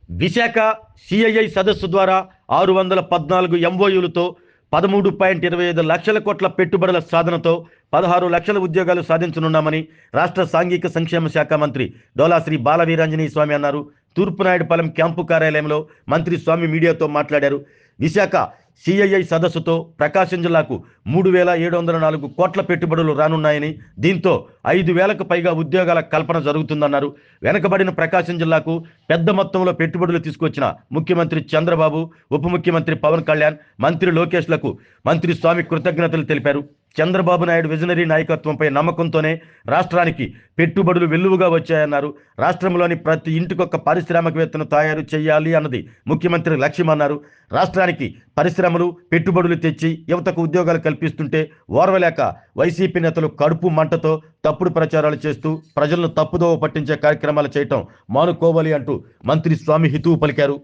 Visakha CII సదస్సు ద్వారా 614 ఎంఓయూలతో 13.25 లక్షల కోట్ల పెట్టుబడుల సాధనతో 16 లక్షల ఉద్యోగాలు సాధించనున్నామని రాష్ట్ర సాంఘిక సంక్షేమ శాఖ మంత్రి డోలా శ్రీ బాలవీరాంజనేయ స్వామి అన్నారు. తూర్పునాయుడుపాలెం క్యాంపు కార్యాలయంలో మంత్రి స్వామి మీడియాతో మాట్లాడారు. విశాఖ సిఐఐ సదస్సుతో ప్రకాశం జిల్లాకు 3,704 కోట్ల పెట్టుబడులు రానున్నాయని, దీంతో 5,000కు పైగా ఉద్యోగాల కల్పన జరుగుతుందన్నారు. వెనకబడిన ప్రకాశం జిల్లాకు పెద్ద మొత్తంలో పెట్టుబడులు తీసుకొచ్చిన ముఖ్యమంత్రి చంద్రబాబు, ఉప ముఖ్యమంత్రి పవన్ కళ్యాణ్, మంత్రి లోకేష్లకు మంత్రి స్వామి కృతజ్ఞతలు తెలిపారు. చంద్రబాబు నాయుడు విజనరీ నాయకత్వంపై నమ్మకంతోనే రాష్ట్రానికి పెట్టుబడులు వెల్లువగా వచ్చాయన్నారు. రాష్ట్రంలోని ప్రతి ఇంటికొక పారిశ్రామికవేత్తను తయారు చేయాలి అన్నది ముఖ్యమంత్రి లక్ష్యమన్నారు. రాష్ట్రానికి పరిశ్రమలు, పెట్టుబడులు తెచ్చి యువతకు ఉద్యోగాలు కల్పిస్తుంటే ఓర్వలేక వైసీపీ నేతలు కడుపు మంటతో తప్పుడు ప్రచారాలు చేస్తూ ప్రజలను తప్పుదోవ పట్టించే కార్యక్రమాలు చేయటం మానుకోవాలి అంటూ మంత్రి స్వామి హితవు పలికారు.